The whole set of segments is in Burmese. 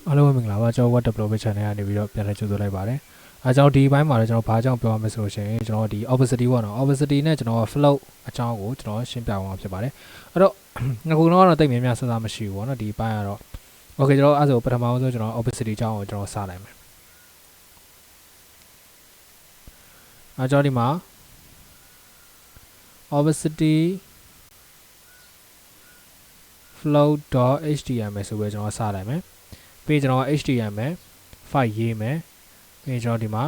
အားလုံးပဲမင်္ဂလာပါကျွန်တော် Web Developer Channel ကနေပြီးတော့ပြန်လည်ကြိုဆိုလိုက်ပါတယ်ကျွန်တော်ဒီဘိုင်းမှာလည်းကျွန်တော်ဘာကြောင့်ပြောရမလဲဆိုလို့ရှိရင်ကျွန်တော်ဒီ Opacity ပေါ့နော် Opacity နဲ့ကျွန်တော် Flow အကြောင်းကိုကျွန်တော်ရှင်းပြအောင်ဖြစ်ပါတယ်အဲ့တော့ငါကတော့တိတ်များများစဉ်းစားမရှိဘူးပေါ့နော်ဒီဘိုင်းကတော့ Okay ကျွန်တော်အဲ့ဆိုပထမဆုံးကျွန်တော် Opacity အကြောင်းကိုကျွန်တော်စလိုက်မယ်ကျွန်တော်ဒီမှာ Opacity flow.html ဆိုပြီးကျွန်တော်စလိုက်မယ်ပြီးကျွန်တော် html file ရေးမယ်ပြီးကျွန်တော်ဒီမှာ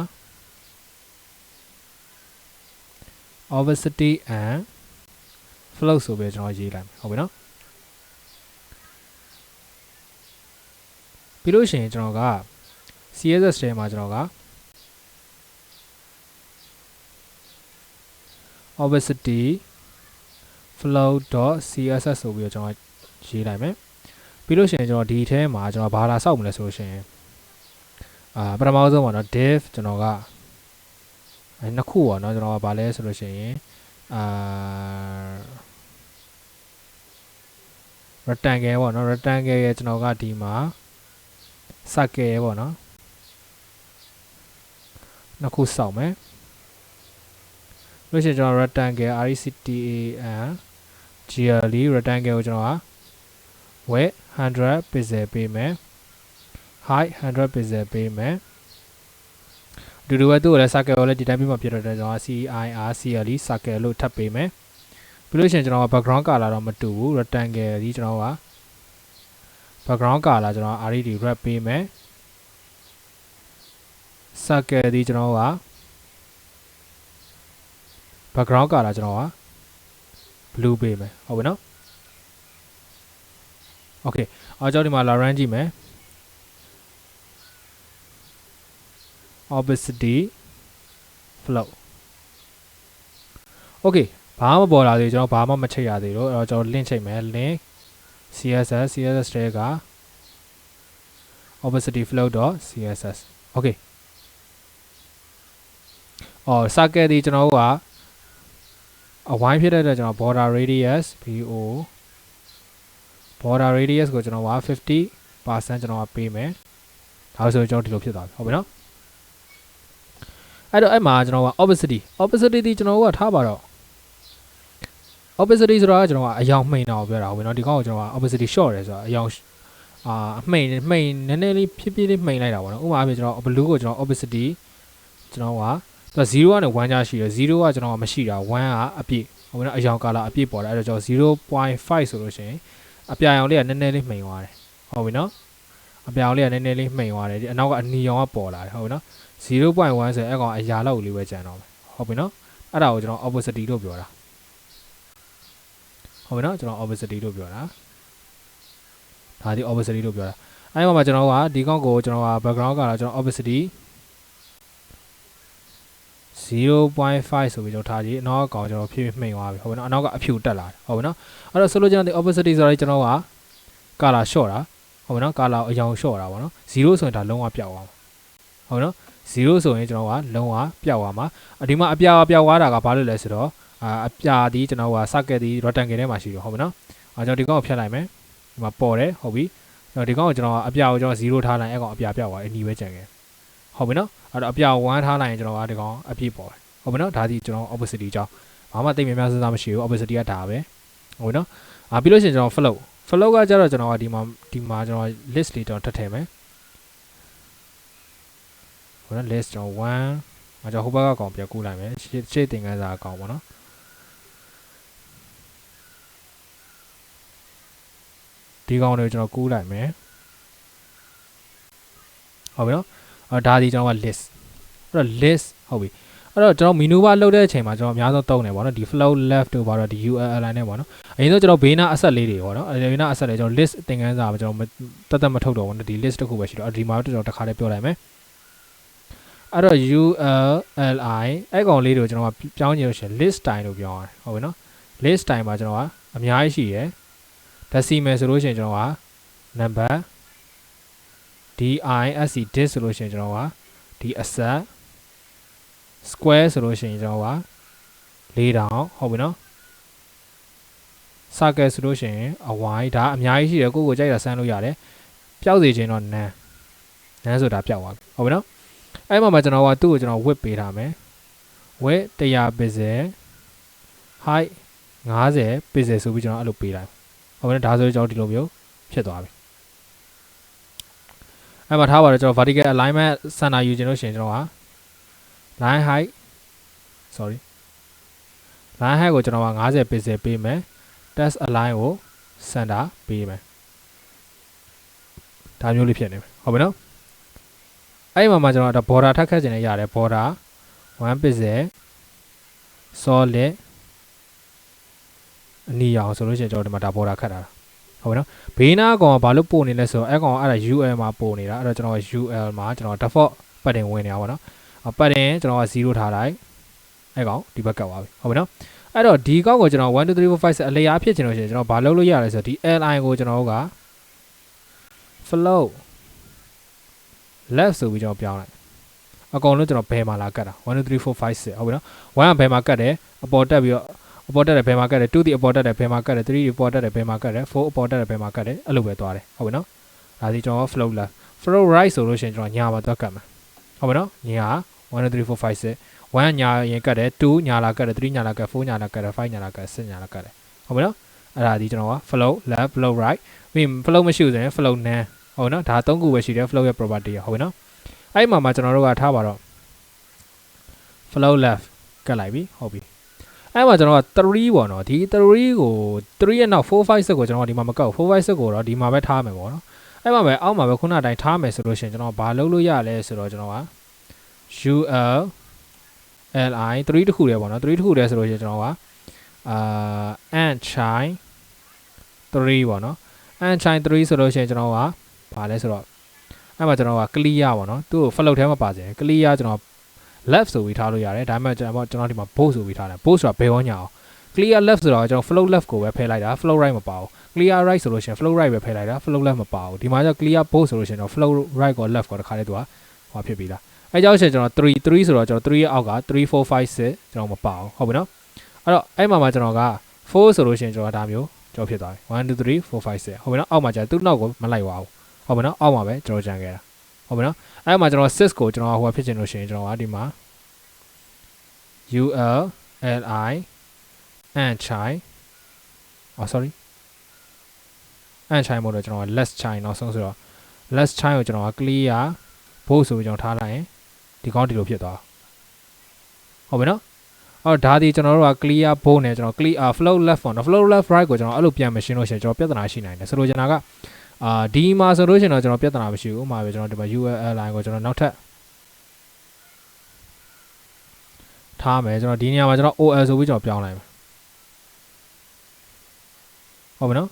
Opacity and flow ဆိုပြီးကျွန်တော်ရေးလိုက်မယ်ဟုတ်ပြီနော်ပြီးလို့ရှိရင်ကျွန်တော်က CSS ထဲမှာကျွန်တော်က Opacity flow.css ဆိုပြီးကျွန်တော်ရေးလိုက်မယ်ပြီးလို့ရှိရင်ကျွန်တော်ဒီထဲမှာကျွန်တော်ဘာလာစောက်မလဲဆိုလို့ရှိရင်ပထမဆုံးပေါ့နော် div ကျွန်တော်ကနှစ်ခုပေါ့နော်ကျွန်တော်ကဘာလဲဆိုလို့ရှိရင်rectangle ပေါ့နော် rectangle ရဲ့ကျွန်တော်ကဒီမှာ circle ပေါ့နော်နှစ်ခုစောက်မယ်လို့ရှိရင်ကျွန်တော် rectangle rectangle rectangle ကိုကျွန်တော်က width 100 pixel ပေးမယ် height 100 pixel ပေးမယ်ဒီလိုပဲသူ့ကိုလည်း circle ကိုလည်းဒီတိုင်းပြီးမှပြတော့ကျွန်တော် CIRCLE circle လို့ထပ်ပေးမယ်ပြီးလို့ရှိရင်ကျွန်တော်က background color တော့မတူဘူး rectangle ဒီကျွန်တော်က background color ကျွန်တော် red red ပေးမယ် circle ဒီကျွန်တော်က background color ကျွန်တော်က blue ပေးမယ်ဟုတ်ပြီနော် Okay ကျွန်တော်ဒီမှာလာ run ကြည့်မယ် Opacity flow Okay ဘာမှမပေါ်လာသေးကျွန်တော်ဘာမှမချိန်ရသေးတော့အဲ့တော့ကျွန်တော် link ချိန်မယ် link CSS တွေက Opacity flow.css Okay circle ဒီကျွန်တော်ကအဝိုင်းဖြစ်တဲ့အတွက်ကျွန်တော် border radius border radius ကိုကျွန်တော်က 50% ကျွန်တော်ကပေးမယ်ဒါဆိုရင်ကျွန်တော်ဒီလိုဖြစ်သွားပြီဟုတ်ပြီနော်အဲ့တော့အဲ့မှာကျွန်တော်က opacity ဒီကျွန်တော်ကထားပါတော့ opacity ဆိုတာကကျွန်တော်ကအယောင်မှိန်တာကိုပြောတာဟုတ်ပြီနော်ဒီကောင်ကိုကျွန်တော်က opacity short တယ်ဆိုတာအယောင်မှိန်နည်းနည်းလေးဖြည်းဖြည်းလေးမှိန်လိုက်တာပေါ့နော်ဥပမာအားဖြင့်ကျွန်တော် blue ကိုကျွန်တော် opacity ကျွန်တော်ကသူက0ကနေ1ကြာရှိတယ်0ကကျွန်တော်ကမရှိတာ1ကအပြည့်ဟုတ်ပြီနော်အယောင် color အပြည့်ပေါ်တယ်အဲ့တော့ကျွန်တော် 0.5 ဆိုလို့ရှိရင်အပြာရောင်လေးကနည်းနည်းလေးမှိန်သွားတယ်ဟုတ်ပြီနော်အပြာရောင်လေးကနည်းနည်းလေးမှိန်သွားတယ်ဒီအနောက်ကအနီရောင်ကပေါ်လာတယ်ဟုတ်ပြီနော် 0.1 ဆိုအဲ့ကောင်အရာလောက်လေးပဲကျန်တော့မယ်ဟုတ်ပြီနော်အဲ့ဒါကိုကျွန်တော် opacity လို့ပြောတာဟုတ်ပြီနော်ကျွန်တော် opacity လို့ပြောတာဒါဒီ opacity လို့ပြောတာအဲ့ဒီမှာကျွန်တော်ကဒီကောင်ကိုကျွန်တော်က background ကတော့ကျွန်တော် opacity 0.5 ဆိုပြီးကျွန်တော်ထားကြည့်အနောက်ကောင်ကျွန်တော်ဖြည်းဖြည်းမှိန်သွားပြီဟုတ်ပြီနော်အနောက်ကအဖြူတက်လာတယ်ဟုတ်ပြီနော်အဲ့တော့ဆိုလို့ကျွန်တော်ဒီ opacity ဆိုတော့ကျွန်တော်က color short တာဟုတ်ပြီနော် color အယောင် short တာပေါ့နော်0ဆိုရင်ဒါလုံးဝပျောက်သွားမှာဟုတ်နော်0ဆိုရင်ကျွန်တော်ကလုံးဝပျောက်သွားမှာဒီမှာအပြာပျောက်သွားတာကဘာလို့လဲဆိုတော့အပြာဒီကျွန်တော်က circle ဒီ rectangle ထဲမှာရှိတယ်ဟုတ်ပြီနော်ကျွန်တော်ဒီကောင်ကိုဖြတ်လိုက်မယ်ဒီမှာပေါ်တယ်ဟုတ်ပြီဒီကောင်ကိုကျွန်တော်ကအပြာကိုကျွန်တော်0ထားလိုက်အဲ့ကောင်အပြာပျောက်သွားတယ်အနီးပဲကျန်ခဲ့ဟုတ်ပြီနော်အဲ့တော့အပြာ1ထားလိုက်ရင်ကျွန်တော်ကဒီကောင်အပြည့်ပေါ်တယ်ဟုတ်ပြီနော်ဒါဒီကျွန်တော် opacity အကြောင်းဘာမှတိတ်များများစဉ်းစားမရှိဘူး opacity ကဒါပဲဟုတ်ပြီနော်ပြီးလို့ရှိရင်ကျွန်တော် flow ကကြတော့ကျွန်တော်ကဒီမှာကျွန်တော် list လေးကျွန်တော်ထပ်ထည့်မယ်ဟုတ်နော် list ကျွန်တော်1ကျွန်တော်ဟိုဘက်ကကောင်ပြန်ကူးလိုက်မယ်ရှေ့သင်ခန်းစာအကောင်ပေါ့နော်ဒီကောင်တွေကျွန်တော်ကူးလိုက်မယ်ဟုတ်ပြီနော်ဒါဒီကျွန်တော်က list အဲ့တော့ list ဟုတ်ပြီအဲ့တော့ကျွန်တော် menu bar လုပ်တဲ့အချိန်မှာကျွန်တော်အများဆုံးသုံးတယ်ပေါ့နော်ဒီ flow left တို့ပါတော့ဒီ URL နဲ့ပေါ့နော်အရင်ဆုံးကျွန်တော်ဘေးနားအဆက်လေးတွေပေါ့နော်ဘေးနားအဆက်လေးကျွန်တော် list သင်ခန်းစာကျွန်တော်တတ်မထုတ်တော့ဘူးဒီ list တစ်ခုပဲရှိတော့ဒီမှာတော့ကျွန်တော်တစ်ခါလေးပြောလိုက်မယ်အဲ့တော့ URLI အဲ့ကောင်လေးတွေကိုကျွန်တော်ကပြောင်းကြည့်လို့ရှိရင် list style လို့ပြောရတယ်ဟုတ်ပြီနော် list style မှာကျွန်တော်ကအများကြီးရှိရယ် decimal ဆိုလို့ရှိရင်ကျွန်တော်က number DISC dis ဆိုလို့ရှိရင်ကျွန်တော်ကဒီအဆက် square ဆိုလို့ရှိရင်ကျွန်တော်က4000ဟုတ်ပြီနော် circle ဆိုလို့ရှိရင်အဝိုင်းဒါအများကြီးရှိတယ်ကိုကိုကြိုက်တာဆန်းလို့ရတယ်ပျောက်စေခြင်းတော့ none noneဆိုတာပြောက်သွားပြီဟုတ်ပြီနော်အဲ့မှာကျွန်တော်ကသူ့ကိုကျွန်တော် width ပေးထားမယ် width 100 pixel height 50 pixel ဆိုပြီးကျွန်တော်အဲ့လိုပေးလိုက်ဟုတ်ပြီနော်ဒါဆိုကျွန်တော်ဒီလိုမျိုးဖြစ်သွားပြီအဲ့မှာထားပါတော့ကျွန်တော် vertical alignment center ယူခြင်းလို့ရှိရင်ကျွန်တော်က line height line height ကိုကျွန်တော်က50 pixel ပေးမယ် text align ကို center ပေးမယ်ဒါမျိုးလေးဖြစ်နေပြီဟုတ်ပြီနော်အဲ့မှာကျွန်တော်ဒါ border ထပ်ခတ်ခြင်းနဲ့ရတယ် border 1 pixel solid အနီရောင်ဆိုလို့ရှိရင်ကျွန်တော်ဒီမှာဒါ border ခတ်တာဟုတ်ပြီနော်ဘေးနားကောင်ကဘာလို့ပို့နေလဲဆိုတော့အဲ့ကောင်ကအဲ့ဒါ UL မှာပို့နေတာအဲ့တော့ကျွန်တော် UL မှာကျွန်တော် default padding ဝင်နေတာပေါ့နော် padding ကျွန်တော်က0ထားလိုက်အဲ့ကောင်ဒီဘက်ကပ်သွားပြီဟုတ်ပြီနော်အဲ့တော့ဒီကောင်ကိုကျွန်တော်1 2 3 4 5 6အလေအားဖြစ်ချင်လို့ရှိရင်ကျွန်တော်ဘာလုပ်လို့ရလဲဆိုတော့ဒီ li ကိုကျွန်တော်က flow left ဆိုပြီးကျွန်တော်ပြောင်းလိုက်အကောင်လုံးကျွန်တော်ဘယ်မှာလာကတ်တာ1 2 3 4 5 6ဟုတ်ပြီနော်1ကဘယ်မှာကတ်တယ်အပေါ်တက်ပြီးတော့အပေါ်တက်တယ်ဘယ်မှာကတ်တယ်2ဒီအပေါ်တက်တယ်ဘယ်မှာကတ်တယ်3ဒီအပေါ်တက်တယ်ဘယ်မှာကတ်တယ်4အပေါ်တက်တယ်ဘယ်မှာကတ်တယ်အဲ့လိုပဲသွားတယ်ဟုတ်ပြီနော်ဒါစီကျွန်တော် flow left flow right ဆိုလို့ရှိရင်ကျွန်တော်ညာမှာသွားကတ်မှာဟုတ်ပြီနော်ညာ1 2 3 4 5 6 1ညာရင်ကတ်တယ်2ညာလာကတ်တယ်3ညာလာကတ်4ညာလာကတ်တယ်5ညာလာကတ်6ညာလာကတ်တယ်ဟုတ်ပြီနော်အဲ့ဒါဒီကျွန်တော်က flow left flow right ပြီး flow မရှိဘူးဆိုရင် flow none ဟုတ်နော်ဒါ၃ခုပဲရှိတယ် flow ရဲ့ property ဟုတ်ပြီနော်အဲ့မှာကျွန်တော်တို့ကထားပါတော့ flow left ကတ်လိုက်ပြီဟုတ်ပြီအဲ့မှာကျွန်တော်က3ပေါ့နော်ဒီ3ကို3ရဲ့နောက်4 5 6ကိုကျွန်တော်ဒီမှာမကောက်4 5 6ကိုတော့ဒီမှာပဲထားမယ်ပေါ့နော်အဲ့မှာပဲအောက်မှာပဲခုနအတိုင်းထားမယ်ဆိုလို့ရှိရင်ကျွန်တော်ဘာလုပ်လို့ရလဲဆိုတော့ကျွန်တော်က UL li 3တခုတည်းပေါ့နော်3တခုတည်းဆိုလို့ရှိရင်ကျွန်တော်ကand shine 3ပေါ့နော် and shine 3ဆိုလို့ရှိရင်ကျွန်တော်ကဘာလဲဆိုတော့အဲ့မှာကျွန်တော်က clear ပေါ့နော်သူ့ကို float ထဲမှာပါစေ clear ကျွန်တော် left ဆိုပြီးထားလို့ရတယ်ဒါပေမဲ့ကျွန်တော်ဒီမှာ bold ဆိုပြီးထားတယ် bold ဆိုတာဘယ်ရောညာအောင် clear left ဆိုတော့ကျွန်တော် float left ကိုပဲဖယ်လိုက်တာ float right မပါဘူး clear right ဆိုလို့ရှိရင် float right ပဲဖယ်လိုက်တာ float left မပါဘူးဒီမှာကျ clear bold ဆိုလို့ရှိရင်တော့ float right ကို left ကိုတခါတည်းသူကဟောဖြစ်ပြီလားအဲကြောင့်ရှင်ကျွန်တော်3ဆိုတော့ကျွန်တော်3ရဲ့အောက်က3 4 5 6ကျွန်တော်မပါဘူးဟုတ်ပြီနော်အဲ့တော့အဲ့မှာကျွန်တော်က4ဆိုလို့ရှိရင်ကျွန်တော်ဒါမျိုးကျွန်တော်ဖြစ်သွားပြီ1 2 3 4 5 6ဟုတ်ပြီနော်အောက်မှာကျသူ့နောက်ကိုမလိုက်ပါဘူးဟုတ်ပြီနော်အောက်မှာပဲကျွန်တော်ကြံခဲ့တာဟုတ်ပြီနော်အဲ့မှာကျွန်တော်6ကိုကျွန်တော်ဟိုဖြစ်ချင်လို့ရှိရင်ကျွန်တော်ကဒီမှာ UL li and chai sorry and chai မို့တော့ကျွန်တော်က less chai နောက်ဆုံးဆိုတော့ less chai ကိုကျွန်တော်က clear bold ဆိုပြီးကျွန်တော်ထားလိုက်ရင်ဒီကောင်းဒီလိုဖြစ်သွားဟုတ်ပြီနော်အော်ဒါဒီကျွန်တော်တို့က clear bold နဲ့ကျွန်တော် clear flow left ပေါ့နော် flow left right ကိုကျွန်တော်အဲ့လိုပြန်မရှင်းလို့ရှိရင်ကျွန်တော်ပြဿနာရှိနိုင်တယ်ဆိုလိုချင်တာကဒီမှာဆိုလို့ရှိရင်တော့ကျွန်တော်ပြဿနာမရှိဘူးဥပမာပဲကျွန်တော်ဒီမှာ UL line ကိုကျွန်တော်နောက်ထပ်ထားမယ်ကျွန်တော်ဒီနေရာမှာကျွန်တော် OL ဆိုပြီးကျွန်တော်ပြောင်းလိုက်မယ်ဟုတ်ပြီနော်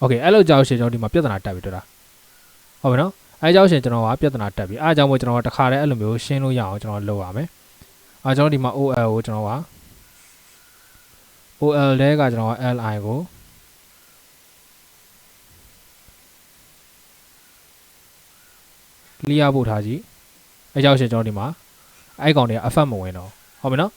Okay အဲ့လိုကြောက်ရှင်ကျွန်တော်ဒီမှာပြဿနာတက်ပြီတွေ့လားဟုတ်ပြီနော်အဲ့ကြောက်ရှင်ကျွန်တော်ကပြဿနာတက်ပြီအားကြောင့်မို့ကျွန်တော်တခါတည်းအဲ့လိုမျိုးရှင်းလို့ရအောင်ကျွန်တော်လုပ်ရမယ်အားကျွန်တော်ဒီမှာ OL ကိုကျွန်တော်က OL လဲကကျွန်တော်က LI ကိုclear ပို့ထားကြည့်အဲ့ကြောက်ရှင်ကျွန်တော်ဒီမှာအဲ့ကောင်တွေက effect မဝင်တော့ဟုတ်ပြီနော်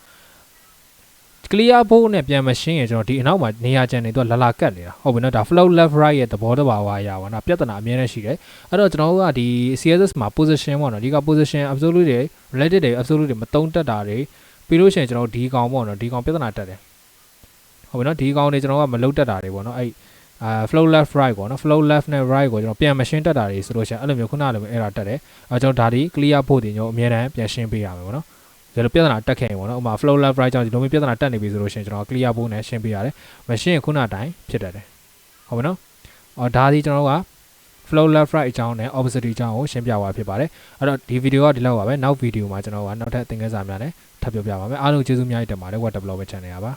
clear board နဲ့ပြန်မရှင်းရင်ကျွန်တော်ဒီအနောက်မှာနေရာကျန်နေတော့လာကတ်နေတာဟုတ်ပြီနော်ဒါ flow left right ရဲ့သဘောတဘာဝအရာပါနော်ပြဿနာအများနဲ့ရှိတယ်အဲ့တော့ကျွန်တော်တို့ကဒီ CSS မှာ position ပေါ့နော်ဒီက position absolute တွေ related တွေ absolute တွေမတုံးတက်တာတွေပြီးလို့ရှိရင်ကျွန်တော်ဒီကောင်ပေါ့နော်ဒီကောင်ပြဿနာတက်တယ်ဟုတ်ပြီနော်ဒီကောင်တွေကျွန်တော်ကမလုတ်တက်တာတွေပေါ့နော်အဲ့flow left right ပေါ့နော် flow left နဲ့ right ကိုကျွန်တော်ပြန်မရှင်းတက်တာတွေဆိုလို့ရှိရင်အဲ့လိုမျိုးခုနလိုမျိုးအဲ့ဒါတက်တယ်အဲ့ကျွန်တော်ဒါဒီ clear board တွေညို့အများနဲ့ပြန်ရှင်းပေးရမယ်ပေါ့နော်ဒီလိုပြဿနာတက်ခဲ့ရင်ပေါ့နော်ဥပမာ flow left right ကြောင့်ဒီလိုမျိုးပြဿနာတက်နေပြီဆိုလို့ရှိရင်ကျွန်တော် clear board နဲ့ရှင်းပေးရတယ်မရှင်းရင်ခုနအတိုင်းဖြစ်တတ်တယ်ဟုတ်ပြီနော်ဒါဒီကျွန်တော်က flow left right အကြောင်းနဲ့ opacity အကြောင်းကိုရှင်းပြသွားဖြစ်ပါတယ်အဲ့တော့ဒီဗီဒီယိုကဒီလောက်ပါပဲနောက်ဗီဒီယိုမှာကျွန်တော်ကနောက်ထပ်သင်ခန်းစာများနဲ့ထပ်ပြောပြပါမယ်အားလုံးကျေးဇူးများတင်ပါတယ် web development channel ပါ